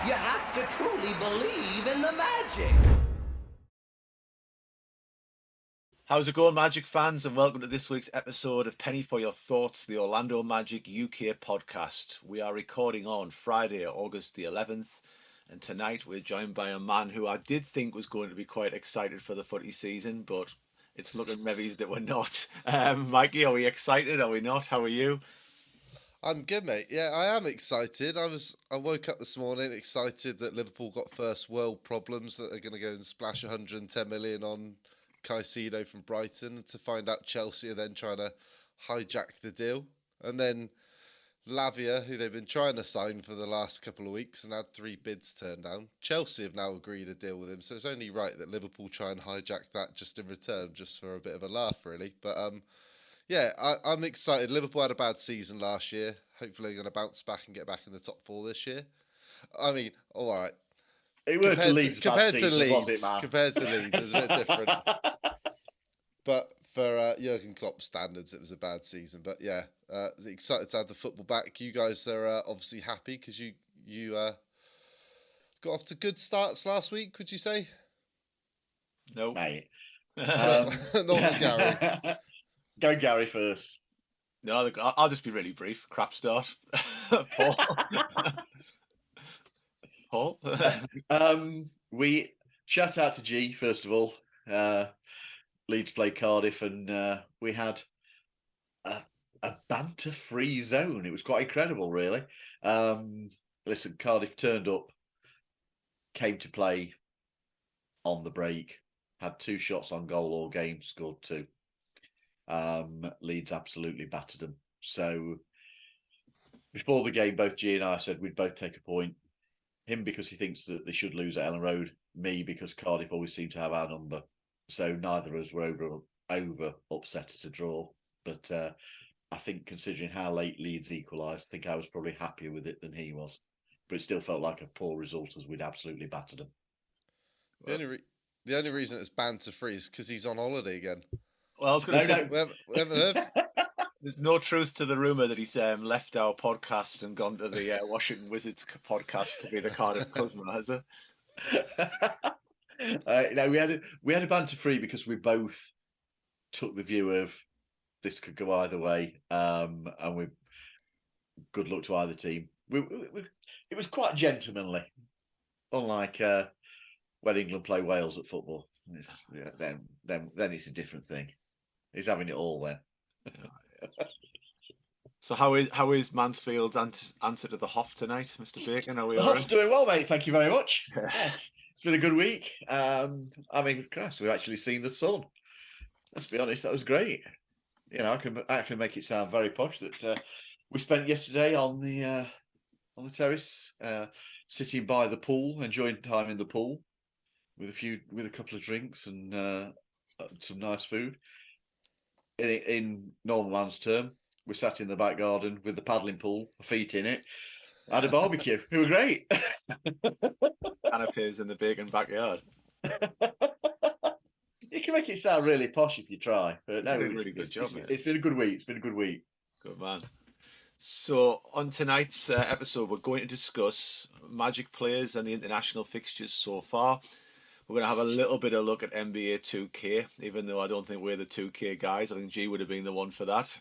You have to truly believe in the magic. How's it going, Magic fans, and welcome to this week's episode of Penny for Your Thoughts, the Orlando Magic UK podcast. We are recording on Friday, August the 11th, and tonight we're joined by a man who I did think was going to be quite excited for the footy season, but it's looking maybe that we're not. Mikey, are we excited? Are we not? How are you? I'm good, mate. Yeah, I am excited. I woke up this morning excited that Liverpool got first world problems, that they're going to go and splash 110 million on Caicedo from Brighton, to find out Chelsea are then trying to hijack the deal. And then Lavia, who they've been trying to sign for the last couple of weeks and had 3 bids turned down. Chelsea have now agreed a deal with him, so it's only right that Liverpool try and hijack that just in return, just for a bit of a laugh, really. But yeah, I'm excited. Liverpool had a bad season last year. Hopefully, they're going to bounce back and get back in the top 4 this year. I mean, all right. It weren't Leeds' bad season, was it, man? Compared to Leeds, it was a bit different. But for Jurgen Klopp's standards, it was a bad season. But yeah, excited to have the football back. You guys are obviously happy because you got off to good starts last week, would you say? No. Mate. Not with Gary. Go Gary first. No, I'll just be really brief. Crap start. Paul? Paul? We shout out to G, first of all. Leeds played Cardiff, and we had a banter-free zone. It was quite incredible, really. Listen, Cardiff turned up, came to play on the break, had 2 shots on goal all game, scored 2. Leeds absolutely battered them. So before the game, both G and I said we'd both take a point. Him because he thinks that they should lose at Ellen Road. Me because Cardiff always seem to have our number. So neither of us were over upset at a draw. But I think considering how late Leeds equalised, I think I was probably happier with it than he was. But it still felt like a poor result as we'd absolutely battered them. The only reason it's banter-free is because he's on holiday again. Well, I was going to say, we haven't heard. There's no truth to the rumour that he's left our podcast and gone to the Washington Wizards podcast to be the Cardiff Kuzma, has there? No, we had a banter free because we both took the view of this could go either way, and we good luck to either team. It was quite gentlemanly, unlike when England play Wales at football. Then it's a different thing. He's having it all then. So how is Mansfield's answer to the Hoff tonight, Mr. Bacon? Are we the all Hoff's right? doing well, mate. Thank you very much. Yes, it's been a good week. I mean, Christ, we've actually seen the sun. Let's be honest, that was great. You know, I can actually make it sound very posh that we spent yesterday on the terrace, sitting by the pool, enjoying time in the pool with a couple of drinks and some nice food. In normal man's term, we sat in the back garden with the paddling pool, feet in it, had a barbecue. It was great. Canapes in the Bacon backyard. You can make it sound really posh if you try. But no, did a really good job, mate. It's been a good week. It's been a good week. Good man. So on tonight's episode, we're going to discuss Magic players and the international fixtures so far. We're going to have a little bit of a look at NBA 2K, even though I don't think we're the 2K guys. I think G would have been the one for that.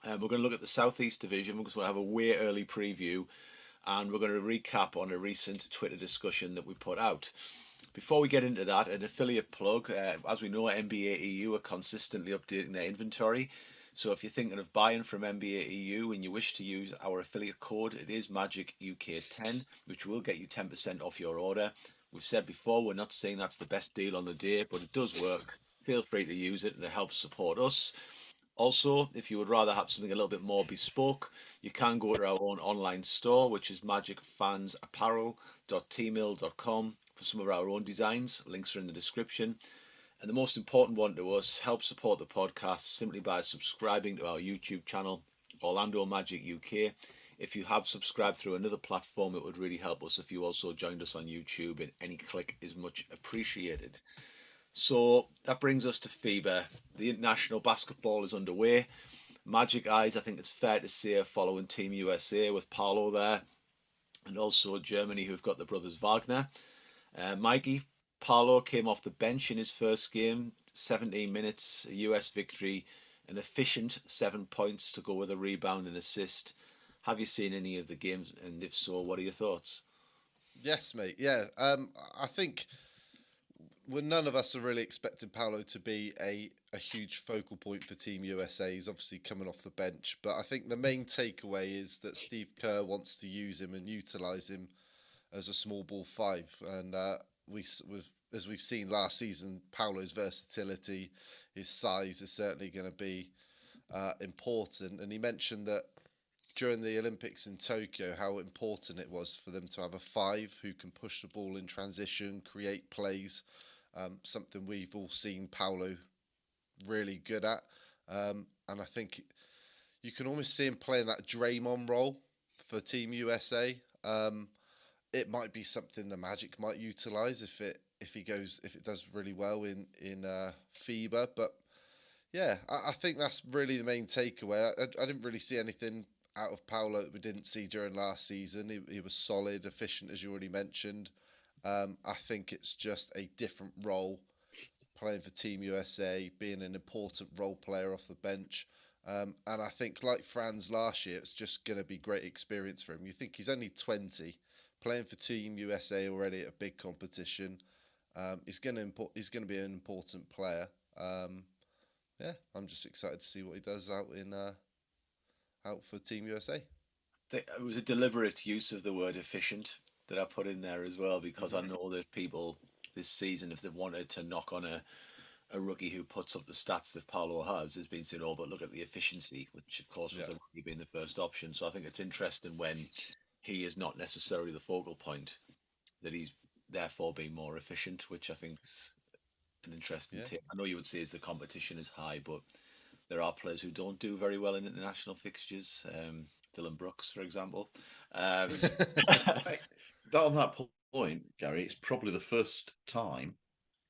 We're going to look at the Southeast Division because we'll have a way early preview, and we're going to recap on a recent Twitter discussion that we put out. Before we get into that, an affiliate plug. As we know, NBA EU are consistently updating their inventory. So if you're thinking of buying from NBA EU and you wish to use our affiliate code, it is Magic UK 10, which will get you 10% off your order. We've said before, we're not saying that's the best deal on the day, but it does work. Feel free to use it and it helps support us. Also, if you would rather have something a little bit more bespoke, you can go to our own online store, which is magicfansapparel.tmail.com for some of our own designs. Links are in the description. And the most important one to us, help support the podcast simply by subscribing to our YouTube channel, Orlando Magic UK. If you have subscribed through another platform, it would really help us if you also joined us on YouTube, and any click is much appreciated. So that brings us to FIBA. The international basketball is underway. Magic eyes, I think it's fair to say, are following Team USA with Paolo there. and also Germany, who've got the brothers Wagner. Mikey, Paolo came off the bench in his first game, 17 minutes, a US victory, an efficient 7 points to go with a rebound and assist. Have you seen any of the games? And if so, what are your thoughts? Yes, mate. Yeah. I think none of us are really expecting Paolo to be a huge focal point for Team USA. He's obviously coming off the bench, but I think the main takeaway is that Steve Kerr wants to use him and utilise him as a small ball five. And as we've seen last season, Paolo's versatility, his size is certainly going to be important. And he mentioned that during the Olympics in Tokyo, how important it was for them to have a five who can push the ball in transition, create plays, something we've all seen Paolo really good at. And I think you can almost see him playing that Draymond role for Team USA. It might be something the Magic might utilise if it does really well in FIBA. But yeah, I think that's really the main takeaway. I didn't really see anything out of Paolo that we didn't see during last season. He was solid, efficient, as you already mentioned. I think it's just a different role playing for Team USA, being an important role player off the bench. And I think, like Franz last year, it's just going to be great experience for him. You think he's only 20, playing for Team USA already at a big competition. He's going to be an important player. Yeah, I'm just excited to see what he does out for Team USA. It was a deliberate use of the word efficient that I put in there as well, because I know that people this season, if they've wanted to knock on a rookie who puts up the stats that Paolo has been saying, oh, but look at the efficiency, which of course was Yeah, the rookie being the first option. So I think it's interesting when he is not necessarily the focal point, that he's therefore being more efficient, which I think's an interesting yeah. tip. I know you would say as the competition is high, but there are players who don't do very well in international fixtures. Dylan Brooks, for example. Um, Right. On that point, Gary, it's probably the first time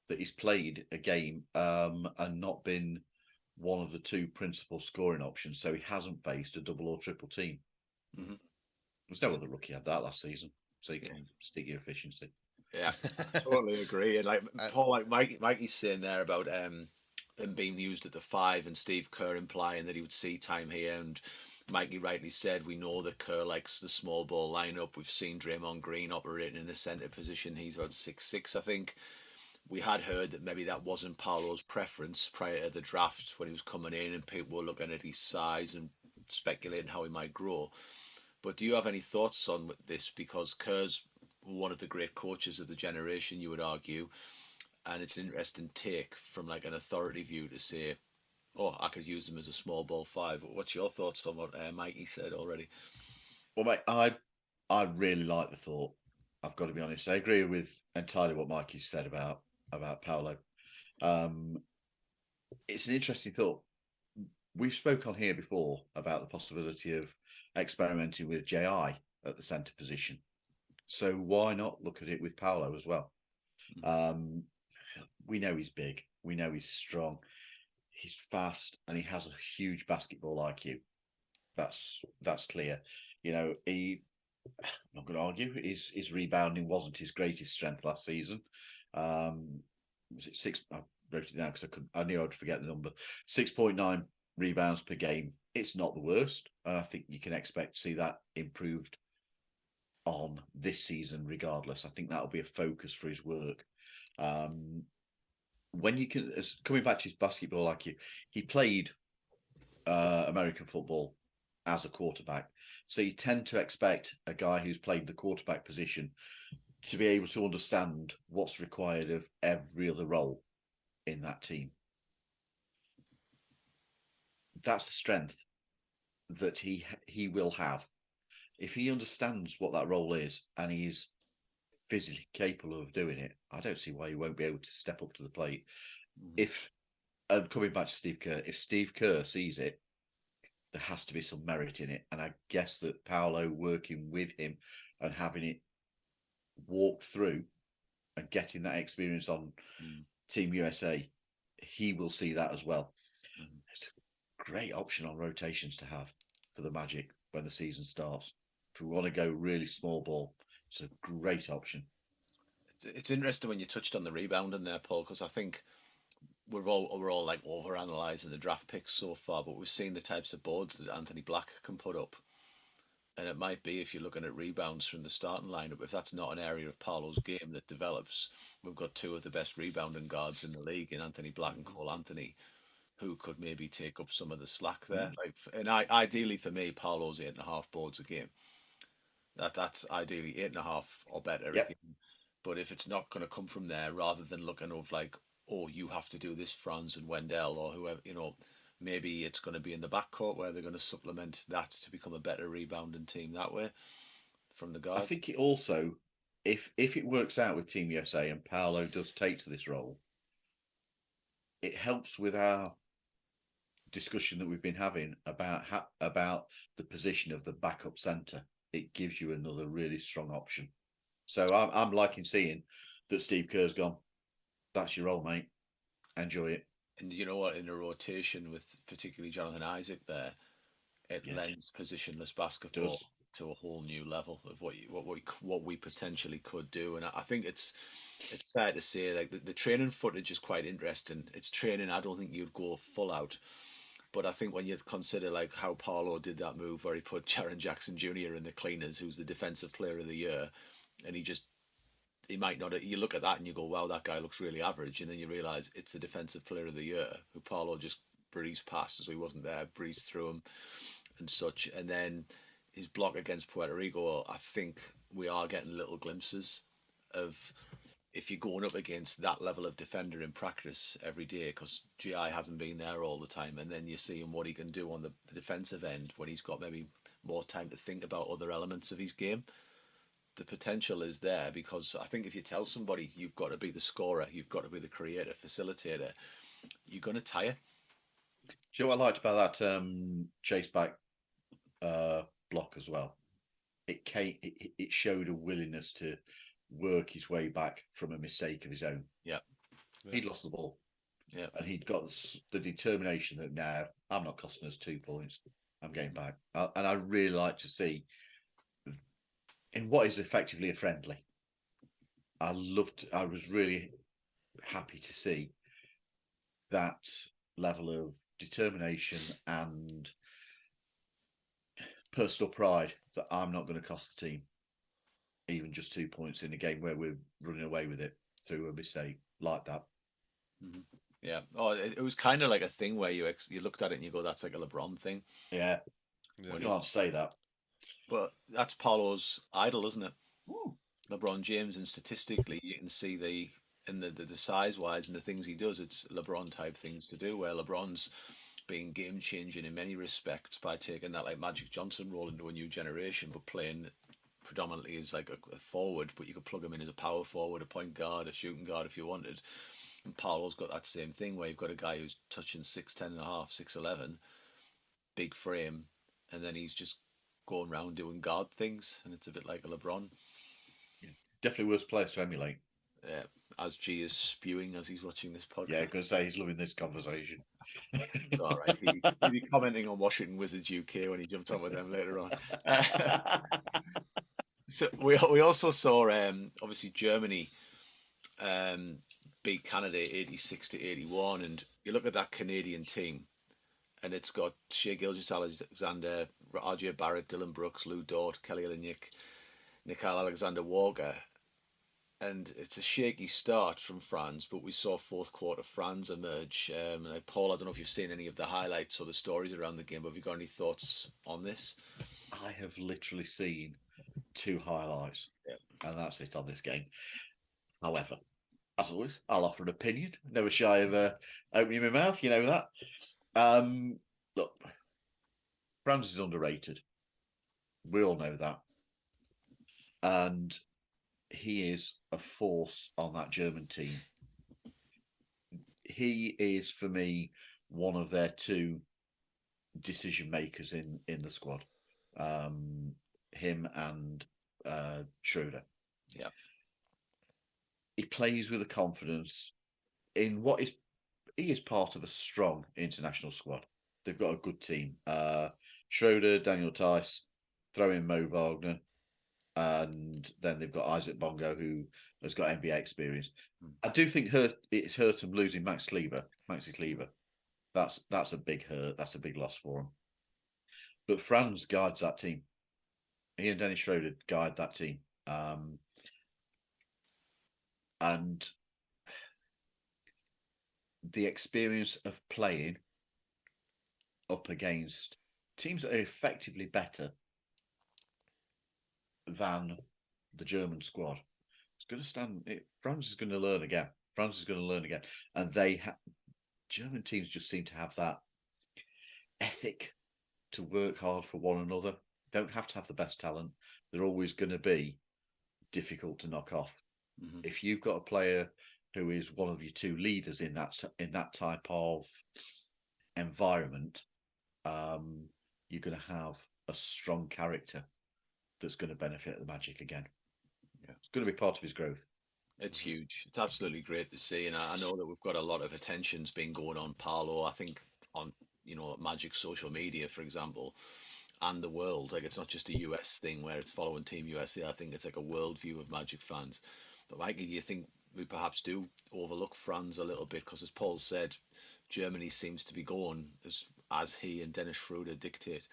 that he's played a game and not been one of the two principal scoring options. So he hasn't faced a double or triple team. mhm. There's no other rookie had that last season. So you Yeah, can stick your efficiency. yeah, totally agree. And like And Paul, like Mikey's saying there about him being used at the five, and Steve Kerr implying that he would see time here. And Mikey rightly said, we know that Kerr likes the small ball lineup. We've seen Draymond Green operating in the centre position. He's about 6'6", I think. We had heard that maybe that wasn't Paolo's preference prior to the draft when he was coming in, and people were looking at his size and speculating how he might grow. But do you have any thoughts on this? Because Kerr's one of the great coaches of the generation, you would argue, and it's an interesting take from like an authority view to say, "Oh, I could use him as a small ball five." What's your thoughts on what Mikey said already? Well, mate, I really like the thought. I've got to be honest. I agree with entirely what Mikey said about Paolo. Um, it's an interesting thought. We've spoke on here before about the possibility of experimenting with JI at the centre position. So why not look at it with Paolo as well? Um, we know he's big. We know he's strong. He's fast, and he has a huge basketball IQ. That's clear. You know, I'm not going to argue. His rebounding wasn't his greatest strength last season. Was it six? I wrote it down because I knew I'd forget the number. 6.9 rebounds per game. It's not the worst, and I think you can expect to see that improved on this season. Regardless, I think that'll be a focus for his work. Um, when you can, as coming back to his basketball IQ, he played American football as a quarterback. So you tend to expect a guy who's played the quarterback position to be able to understand what's required of every other role in that team. That's the strength that he will have. If he understands what that role is and he's physically capable of doing it, I don't see why he won't be able to step up to the plate. If and coming back to Steve Kerr, if Steve Kerr sees it, there has to be some merit in it. And I guess that Paolo working with him and having it walk through and getting that experience on Team USA, he will see that as well. It's a great option on rotations to have for the Magic when the season starts. if we want to go really small ball, it's a great option. It's interesting when you touched on the rebounding there, Paul, because I think we're all like over analysing the draft picks so far, but we've seen the types of boards that Anthony Black can put up. And it might be, if you're looking at rebounds from the starting lineup, if that's not an area of Paolo's game that develops, we've got two of the best rebounding guards in the league in Anthony Black and Cole Anthony, who could maybe take up some of the slack there. Ideally for me, Paolo's 8.5 boards a game. That's ideally 8.5 or better Yep. a game. But if it's not going to come from there, rather than looking of like, oh, you have to do this, Franz and Wendell or whoever, maybe it's going to be in the backcourt where they're going to supplement that to become a better rebounding team that way from the I guards. think it also, if it works out with Team USA and Paolo does take to this role, it helps with our discussion that we've been having about the position of the backup centre. It gives you another really strong option. So I'm liking seeing that Steve Kerr's gone, that's your role, mate. Enjoy it. And you know what? In a rotation with particularly Jonathan Isaac there, it lends positionless basketball to a whole new level of what we potentially could do. And I think it's fair to say like the training footage is quite interesting. It's training. I don't think you'd go full out. But I think when you consider like how Paolo did that move where he put Jaren Jackson Jr. in the cleaners, who's the defensive player of the year, and he might not. You look at that and you go, "Wow, that guy looks really average," and then you realise it's the defensive player of the year who Paolo just breezed past as he wasn't there, breezed through him and such. And then his block against Puerto Rico, I think we are getting little glimpses of if you're going up against that level of defender in practice every day, because GI hasn't been there all the time, and then you see him what he can do on the defensive end when he's got maybe more time to think about other elements of his game. The potential is there, because I think if you tell somebody you've got to be the scorer, you've got to be the creator, facilitator, you're going to tire. Do you know what I liked about that chase back block as well? It showed a willingness to work his way back from a mistake of his own. Yeah. He'd lost the ball. Yeah. And he'd got the determination that now I'm not costing us 2 points. I'm getting back. And I really like to see in what is effectively a friendly. I was really happy to see that level of determination and personal pride that I'm not going to cost the team even just 2 points in a game where we're running away with it through a mistake like that. Mm-hmm. Yeah. Oh, it was kind of like a thing where you looked at it and you go, "That's like a LeBron thing." Yeah. You can't say that. But that's Paolo's idol, isn't it? Ooh. LeBron James, and statistically, you can see the size wise and the things he does. It's LeBron type things to do, where LeBron's being game changing in many respects by taking that like Magic Johnson role into a new generation, but playing predominantly as like a forward, but you could plug him in as a power forward, a point guard, a shooting guard if you wanted. And Paolo's got that same thing where you've got a guy who's touching 6'10 and a half, 6'11, big frame, and then he's just going around doing guard things, and it's a bit like a LeBron. Yeah. Definitely worst players to emulate. Yeah, as G is spewing as he's watching this podcast. Yeah, I'm going to say he's loving this conversation. All right, he'll be commenting on Washington Wizards UK when he jumps on with them later on. So we also saw obviously Germany beat Canada 86-81, and you look at that Canadian team, and it's got Shea Gilgeous-Alexander, RJ Barrett, Dylan Brooks, Lou Dort, Kelly Olynyk, Nickeil Alexander-Walker, and it's a shaky start from Franz, but we saw fourth quarter Franz emerge. Like Paul, I don't know if you've seen any of the highlights or the stories around the game, but have you got any thoughts on this? I have literally seen 2 highlights, and that's it on this game. However, as always, I'll offer an opinion. Never shy of opening my mouth, you know that. Look, Franz is underrated. We all know that. And he is a force on that German team. He is, for me, one of their 2 decision makers in the squad. Him and Schroeder. Yeah. He plays with a confidence in he is part of a strong international squad. They've got a good team. Schroeder, Daniel Tice, throw in Mo Wagner, and then they've got Isaac Bongo, who has got NBA experience. I do think it's hurt them losing Maxi Cleaver. That's a big hurt. That's a big loss for them. But Franz guides that team. He and Dennis Schroeder guide that team. And the experience of playing up against teams that are effectively better than the German squad. It's going to stand. France is going to learn again. France is going to learn again, and German teams just seem to have that ethic to work hard for one another. Don't have to have the best talent. They're always going to be difficult to knock off. Mm-hmm. If you've got a player who is one of your two leaders in that type of environment, you're going to have a strong character that's going to benefit the Magic again. Yeah, it's going to be part of his growth. It's huge. It's absolutely great to see, and I know that we've got a lot of attention's been going on Paolo. I think on Magic social media, for example, and the world. Like, it's not just a US thing where it's following Team USA. I think it's like a world view of Magic fans. But Mikey, do you think we perhaps do overlook Franz a little bit? Because as Paul said, Germany seems to be going as he and Dennis Schroeder dictate.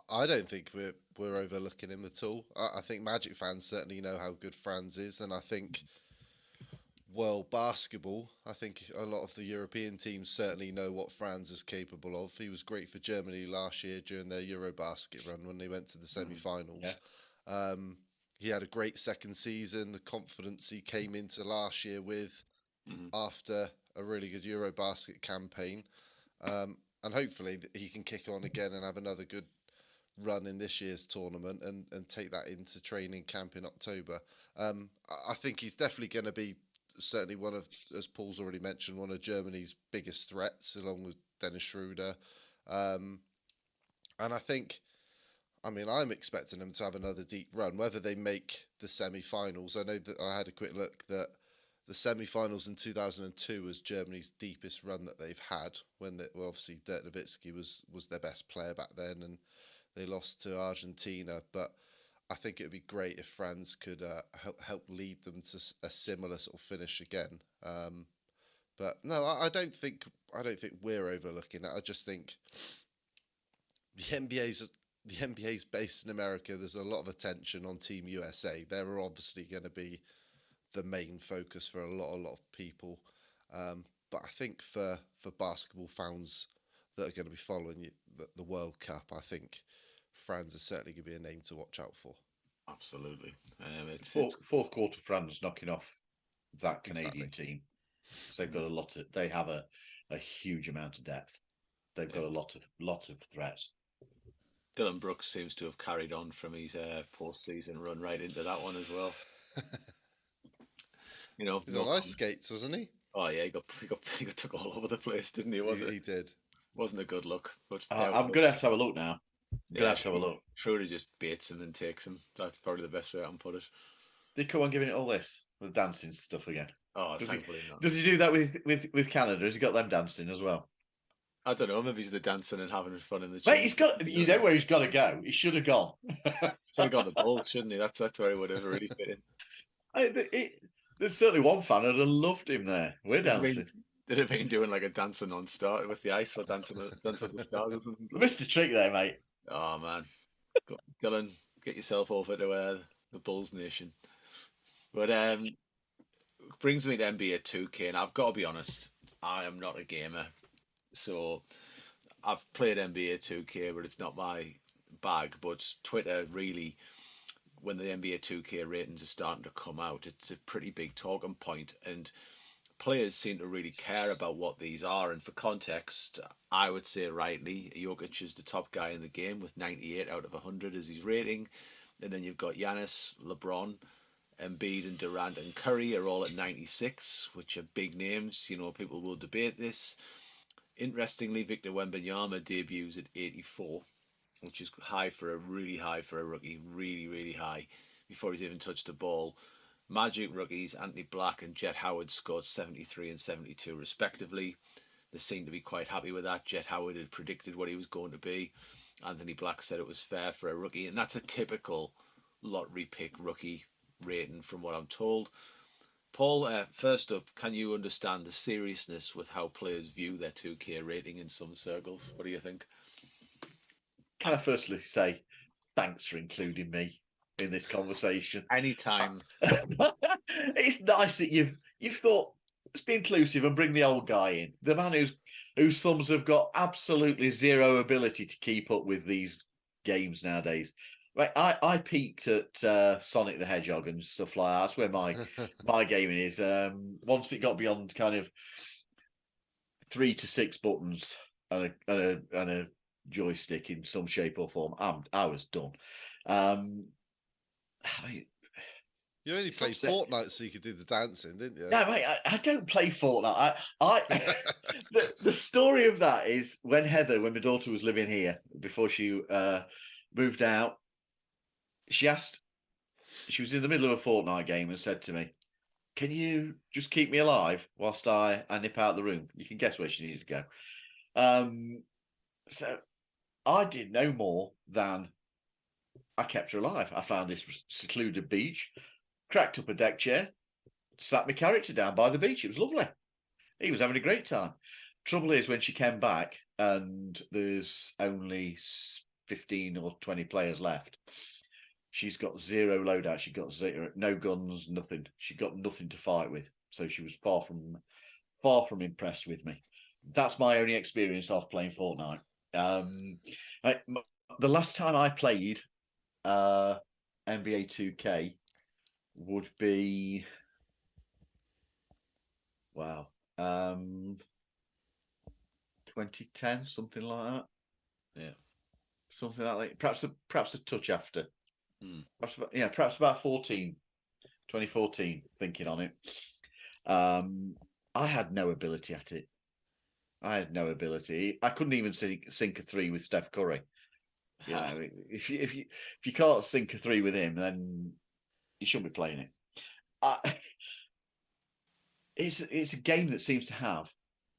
I don't think we're overlooking him at all. I think Magic fans certainly know how good Franz is, and I think world basketball, I think a lot of the European teams certainly know what Franz is capable of. He was great for Germany last year during their Eurobasket run when they went to the semi-finals. Yeah. He had a great second season. The confidence he came into last year with after a really good Eurobasket campaign. And hopefully he can kick on again and have another good run in this year's tournament and take that into training camp in October. I think he's definitely going to be certainly one of, as Paul's already mentioned, one of Germany's biggest threats, along with Dennis Schroeder. And I think, I'm expecting them to have another deep run, whether they make the semi-finals. I know that I had a quick look that the semi-finals in 2002 was Germany's deepest run that they've had, when obviously Dirk Nowitzki was their best player back then, and they lost to Argentina. But I think it would be great if Franz could help lead them to a similar sort of finish again. But no, I don't think we're overlooking that. I just think the NBA's based in America. There's a lot of attention on Team USA. They're obviously going to be the main focus for a lot of people. But I think for basketball fans that are going to be following the World Cup, I think Franz is certainly going to be a name to watch out for. Absolutely. It's fourth quarter Franz knocking off that Canadian team. So they've got they have a huge amount of depth. They've got a lot of threats. Dylan Brooks seems to have carried on from his post-season run right into that one as well. He's on ice skates, wasn't he? Oh yeah, he got took all over the place, didn't he? He did. Wasn't a good look. But I'm gonna have to have a look now. Gonna have to have a look. Schroeder just baits him and takes him. That's probably the best way I can put it. They come on giving it all this, the dancing stuff again. Oh, thankfully not. Does he do that with Canada? Has he got them dancing as well? I don't know. Maybe he's the dancing and having fun in the. Mate, he's got. You know where he's got to go. He should have gone. Should have gone the Bulls, shouldn't he? That's where he would have really fit in. There's certainly one fan who'd have loved him there. We're dancing. They'd have been doing like a dancing on star with the ice or dancing with the stars or something. Missed a trick there, mate. Oh man, Dylan, get yourself over to the Bulls Nation. But brings me to NBA 2K, and I've got to be honest, I am not a gamer, so I've played NBA 2K, but it's not my bag. But Twitter really, when the NBA 2K ratings are starting to come out, it's a pretty big talking point, and players seem to really care about what these are. And for context, I would say rightly, Jokic is the top guy in the game with 98 out of 100 as his rating. And then you've got Giannis, LeBron, Embiid and Durant and Curry are all at 96, which are big names. People will debate this. Interestingly, Victor Wembanyama debuts at 84, which is really high for a rookie, really, really high, before he's even touched the ball. Magic rookies Anthony Black and Jet Howard scored 73 and 72 respectively. They seem to be quite happy with that. Jet Howard had predicted what he was going to be. Anthony Black said it was fair for a rookie, and that's a typical lottery pick rookie rating from what I'm told. Paul, first up, can you understand the seriousness with how players view their 2K rating in some circles? What do you think? Can I firstly say thanks for including me in this conversation? Anytime. It's nice that you've thought, let's be inclusive and bring the old guy in, the man whose thumbs have got absolutely zero ability to keep up with these games nowadays. Right, I peaked at Sonic the Hedgehog and stuff like that. That's where my gaming is. Once it got beyond kind of 3 to 6 buttons and a joystick in some shape or form, I was done. You only played Fortnite so you could do the dancing, didn't you? No, mate, I don't play Fortnite. The story of that is when my daughter was living here before she moved out, she was in the middle of a Fortnite game and said to me, "Can you just keep me alive whilst I nip out the room?" You can guess where she needed to go. So I did no more than I kept her alive. I found this secluded beach, cracked up a deck chair, sat my character down by the beach. It was lovely. He was having a great time. Trouble is, when she came back and there's only 15 or 20 players left, she's got zero loadout. She got zero, no guns, nothing. She got nothing to fight with. So she was far from impressed with me. That's my only experience of playing Fortnite. The last time I played NBA 2K would be 2010, something like that. Yeah, something like that. Perhaps a touch after. Hmm. Perhaps about 2014. Thinking on it, I had no ability at it. I had no ability. I couldn't even sink a three with Steph Curry. You know, if you can't sink a three with him, then you shouldn't be playing it. It's a game that seems to have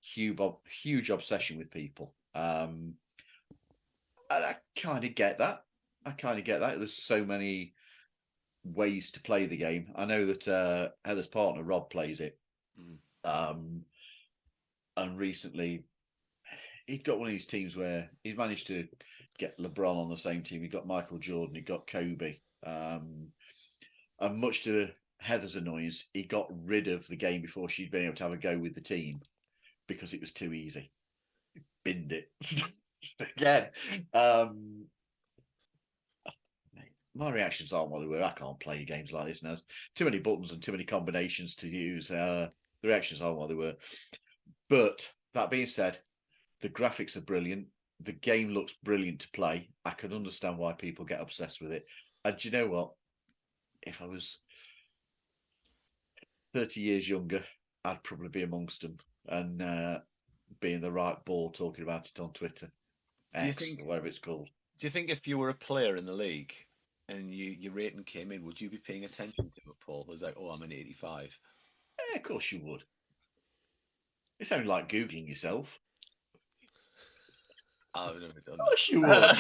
huge obsession with people. And I kind of get that. There's so many ways to play the game. I know that Heather's partner Rob plays it. And recently he'd got one of these teams where he managed to get LeBron on the same team. He got Michael Jordan, he got Kobe. And much to Heather's annoyance, he got rid of the game before she'd been able to have a go with the team because it was too easy. He binned it again. My reactions aren't what they were. I can't play games like this now. There's too many buttons and too many combinations to use. The reactions aren't what they were. But that being said, the graphics are brilliant. The game looks brilliant to play. I can understand why people get obsessed with it. And do you know what? If I was 30 years younger, I'd probably be amongst them and be in the right ball talking about it on Twitter. X, or whatever it's called. Do you think if you were a player in the league and your rating came in, would you be paying attention to it, Paul? It was like, oh, I'm an 85. Yeah, of course you would. It's only like Googling yourself. I've never done that. Of course you would.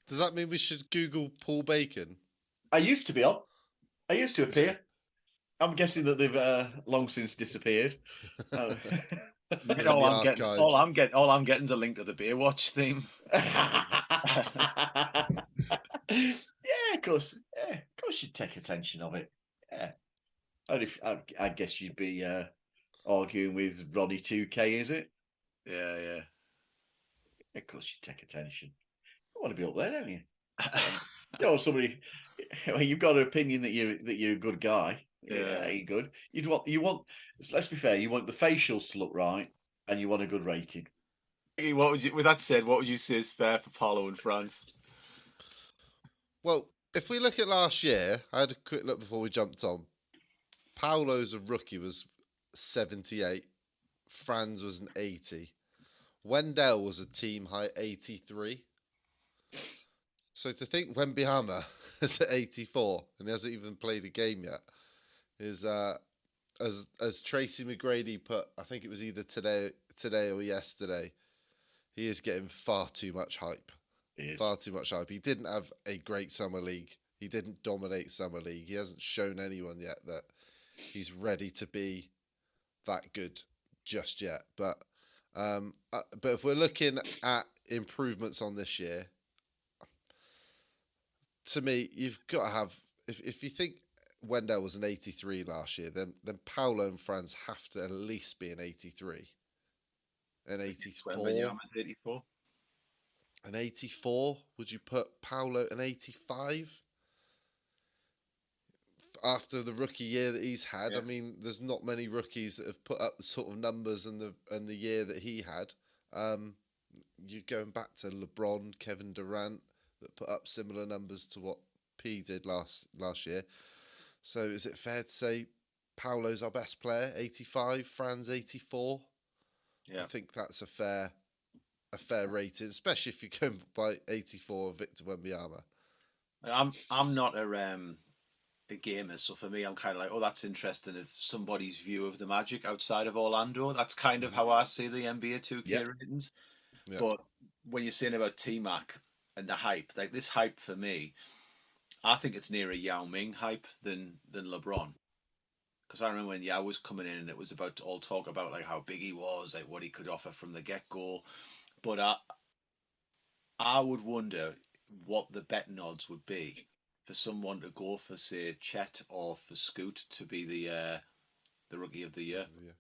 Does that mean we should Google Paul Bacon? I used to be on. I used to appear. I'm guessing that they've long since disappeared. All I'm getting is a link to the Baywatch theme. Of course you'd take attention of it. Yeah, I guess you'd be arguing with Ronnie 2K, is it? Yeah. Of course you'd take attention. You want to be up there, don't you? Somebody. You've got an opinion that you're a good guy. Yeah, you're good. You want. Let's be fair. You want the facials to look right, and you want a good rating. With that said, what would you say is fair for Paolo and Franz? Well, if we look at last year, I had a quick look before we jumped on. Paolo's a rookie was 78. Franz was an 80. Wendell was a team high 83. So to think Wembyama is at 84 and he hasn't even played a game yet is as Tracy McGrady put, I think it was either today or yesterday, he is getting far too much hype. He is. Far too much hype. He didn't have a great summer league. He didn't dominate summer league. He hasn't shown anyone yet that he's ready to be that good just yet. But if we're looking at improvements on this year, to me, you've got to have. If you think Wendell was an 83 last year, then Paolo and Franz have to at least be an 83, an 84, Wembanyama's 84. an 84. Would you put Paolo an 85? After the rookie year that he's had, Yeah. I mean, there's not many rookies that have put up the sort of numbers and the year that he had. You're going back to LeBron, Kevin Durant, that put up similar numbers to what P did last year. So is it fair to say Paolo's our best player, 85, Franz 84? Yeah. I think that's a fair rating, especially if you're going by 84 Victor Wembanyama. I'm not a gamer, so for me, I'm kind of like, oh, that's interesting. If somebody's view of the Magic outside of Orlando, that's kind of how I see the NBA 2K ratings. Yeah. But when you're saying about T-Mac and the hype, like this hype for me, I think it's nearer Yao Ming hype than LeBron. Because I remember when Yao was coming in and it was about all talk about like how big he was, like what he could offer from the get-go. But I would wonder what the betting odds would be for someone to go for, say, Chet or for Scoot to be the rookie of the year. Yeah.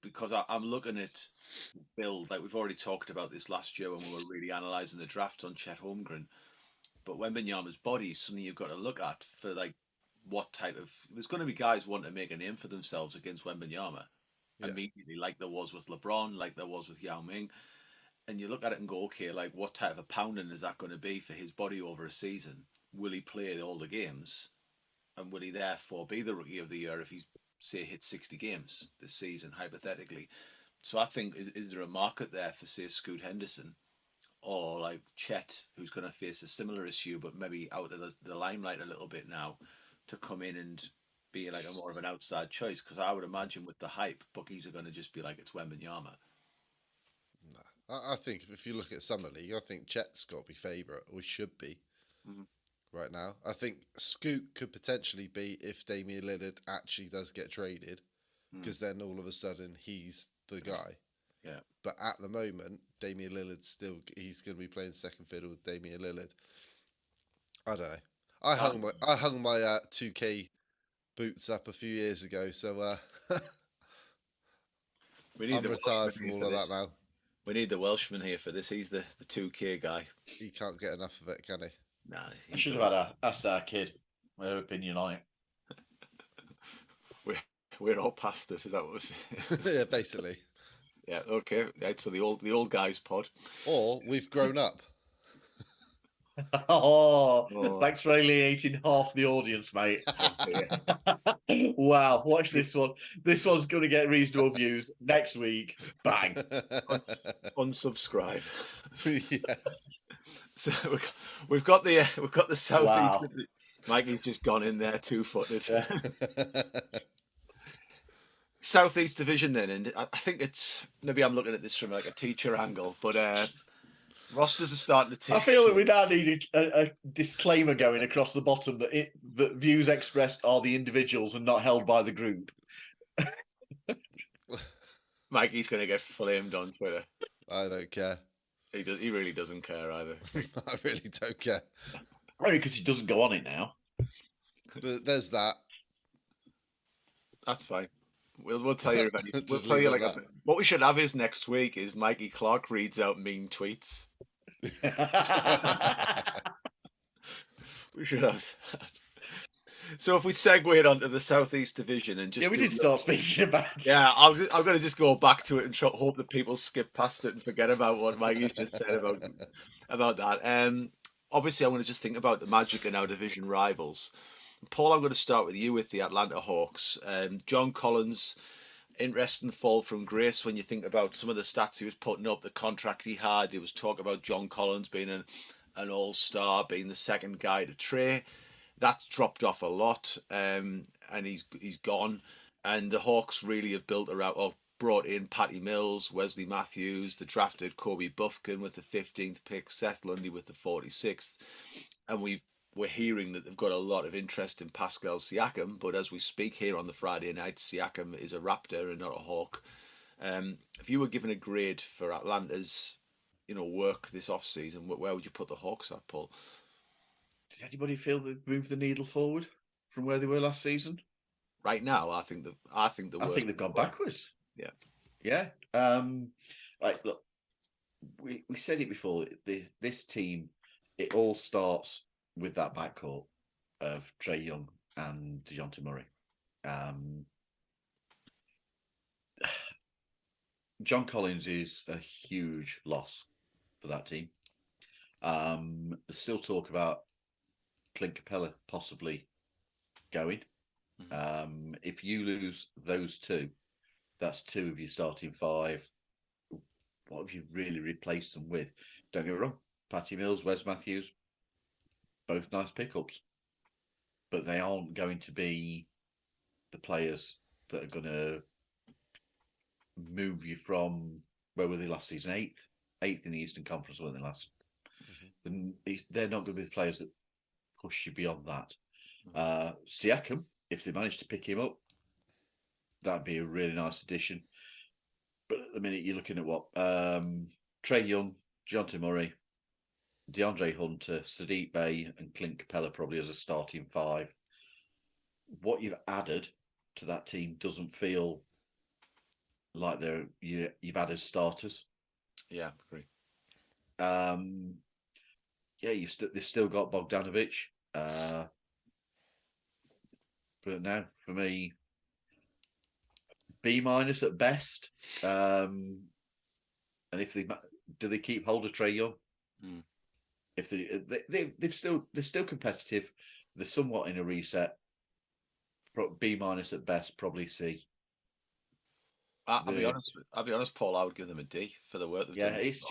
Because I'm looking at build, like we've already talked about this last year when we were really analysing the draft on Chet Holmgren. But Wembanyama's body is something you've got to look at for like what type of. There's going to be guys wanting to make a name for themselves against Wembanyama immediately, like there was with LeBron, like there was with Yao Ming. And you look at it and go, okay, like what type of a pounding is that going to be for his body over a season? Will he play all the games? And will he therefore be the rookie of the year if he's, say, hit 60 games this season, hypothetically? So I think, is there a market there for, say, Scoot Henderson or like Chet, who's going to face a similar issue, but maybe out of the limelight a little bit now, to come in and be like a more of an outside choice? Because I would imagine with the hype, bookies are going to just be like, it's Wembanyama. I think if you look at Summer League, I think Chet's got to be favourite, or should be, right now. I think Scoot could potentially be if Damian Lillard actually does get traded, because then all of a sudden he's the guy. Yeah. But at the moment, Damian Lillard's he's going to be playing second fiddle with Damian Lillard. I don't know. I hung my 2K boots up a few years ago, so I'm retired from all of that now. We need the Welshman here for this. He's the 2K guy. He can't get enough of it, can he? Nah, I should have asked our kid their opinion on it. We're all past it. Is that what we're saying? Yeah, basically. Yeah. Okay. Right, so the old guys pod. Or we've grown up. Oh, thanks for alienating half the audience, mate. Wow, watch this one. This one's going to get reasonable views next week. Bang. Unsubscribe. Yeah. So we've got the southeast. Wow. Mikey's just gone in there 2-footed. Southeast Division then, and I think it's maybe I'm looking at this from like a teacher angle, but rosters are starting to take. I feel that we now need a disclaimer going across the bottom that views expressed are the individuals and not held by the group. Mikey's going to get flamed on Twitter. I don't care. He really doesn't care either. I really don't care. Only because he doesn't go on it now. But there's that. That's fine. We'll tell you about it. We'll tell you like what we should have is next week is Mikey Clark reads out mean tweets. We should have that. So if we segue onto the Southeast Division and just we did start speaking about it. Yeah, I'm going to just go back to it and hope that people skip past it and forget about what Mikey's just said about that. Obviously, I want to just think about the Magic and our division rivals. Paul, I'm going to start with you with the Atlanta Hawks. John Collins, interesting fall from grace when you think about some of the stats he was putting up, the contract he had. There was talk about John Collins being an all-star, being the second guy to Trey. That's dropped off a lot, and he's gone. And the Hawks really have built around, or brought in Patty Mills, Wesley Matthews. They drafted Kobe Buffkin with the 15th pick, Seth Lundy with the 46th, and we're hearing that they've got a lot of interest in Pascal Siakam. But as we speak here on the Friday night, Siakam is a Raptor and not a Hawk. If you were given a grade for Atlanta's, work this off season, where would you put the Hawks at, Paul? Does anybody feel they've moved the needle forward from where they were last season? Right now, I think they've gone backwards. Yeah, yeah. Like, look, we said it before. This team, it all starts with that backcourt of Trae Young and DeJounte Murray. John Collins is a huge loss for that team. There's still talk about Clint Capella possibly going. If you lose those two, that's two of your starting five. What have you really replaced them with? Don't get me wrong, Patty Mills, Wes Matthews, both nice pickups, but they aren't going to be the players that are going to move you from where were they last season? Eighth in the Eastern Conference, weren't they last? And they're not going to be the players that push you beyond that. Siakam, if they manage to pick him up, that'd be a really nice addition. But at the minute, you're looking at what? Trae Young, DeJounte Murray, DeAndre Hunter, Sadiq Bey, and Clint Capella probably as a starting five. What you've added to that team doesn't feel like you've added starters. Yeah, agree. They've still got Bogdanovic. But no, for me, B- at best. And if they keep hold of Trae Young? If they're still competitive, they're somewhat in a reset. B- at best, probably C. I'll be honest, Paul. I would give them a D for the work they've done. It's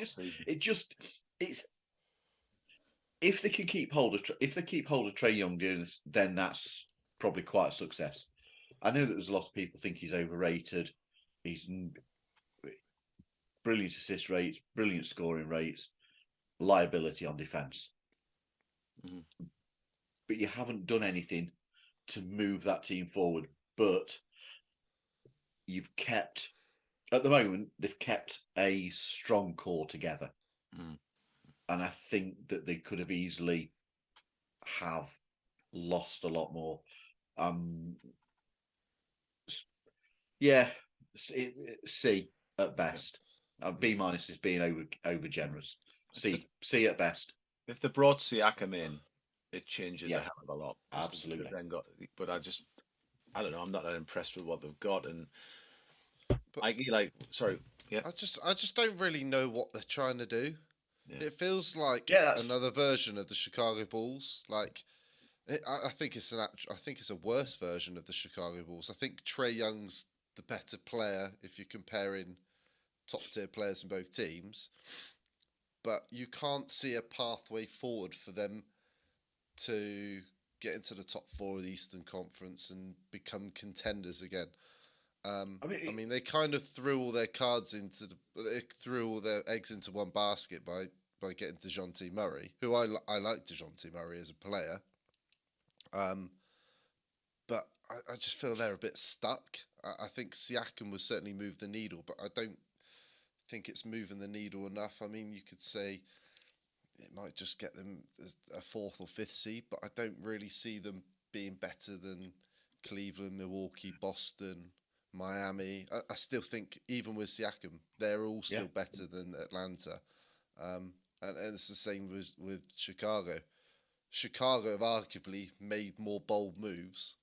if they can keep hold of Trae Young doing this, then that's probably quite a success. I know that there's a lot of people think he's overrated. He's brilliant assist rates, brilliant scoring rates, liability on defense. But you haven't done anything to move that team forward. But at the moment, they've kept a strong core together. And I think that they could have easily have lost a lot more. C at best. B- is being over generous. C at best. If they brought Siakam in, it changes a hell of a lot. Absolutely. But I don't know. I'm not that impressed with what they've got, and I just don't really know what they're trying to do. Yeah. It feels like another version of the Chicago Bulls. I think it's a worse version of the Chicago Bulls. I think Trae Young's the better player if you're comparing top tier players from both teams, but you can't see a pathway forward for them to get into the top four of the Eastern Conference and become contenders again. I mean, they kind of threw all their eggs into one basket by getting DeJounte Murray, who I like DeJounte Murray as a player. But I just feel they're a bit stuck. I think Siakam will certainly move the needle, but I don't think it's moving the needle enough. I mean, you could say it might just get them a fourth or fifth seed, but I don't really see them being better than Cleveland, Milwaukee, Boston, Miami. I still think, even with Siakam, they're all still better than Atlanta. And it's the same with Chicago. Chicago have arguably made more bold moves,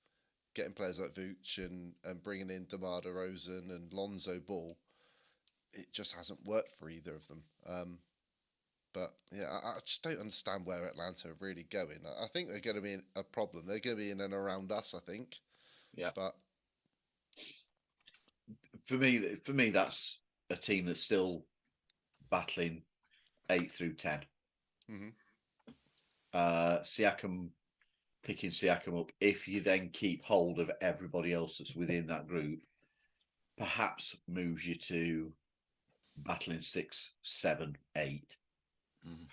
getting players like Vooch and bringing in DeMar DeRozan and Lonzo Ball. It just hasn't worked for either of them. But yeah, I just don't understand where Atlanta are really going. I think they're going to be a problem. They're going to be in and around us, I think. Yeah. But for me, that's a team that's still battling 8 through 10. Picking Siakam up, if you then keep hold of everybody else that's within that group, perhaps moves you to battling 6, 7, 8. Mhm.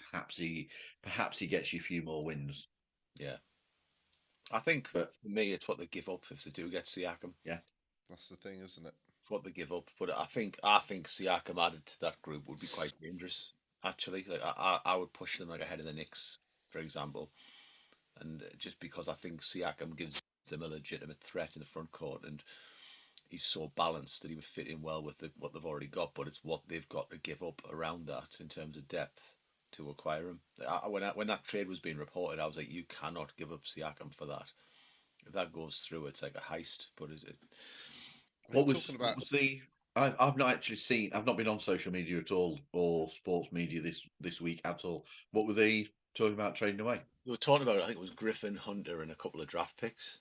Perhaps he gets you a few more wins. Yeah. I think But for me, it's what they give up if they do get Siakam. yeah, That's the thing, isn't it? It's what they give up. But I think Siakam added to that group would be quite dangerous. Actually, like I would push them like ahead of the Knicks, for example, and just because I think Siakam gives them a legitimate threat in the front court, and he's so balanced that he would fit in well with what they've already got. But it's what they've got to give up around that in terms of depth to acquire him. When that trade was being reported, I was like, you cannot give up Siakam for that. If that goes through, it's like a heist. But You're talking what about. was the? I've not actually seen. I've not been on social media at all or sports media this week at all. What were they talking about trading away? they were talking about, I think it was Griffin, Hunter, and a couple of draft picks.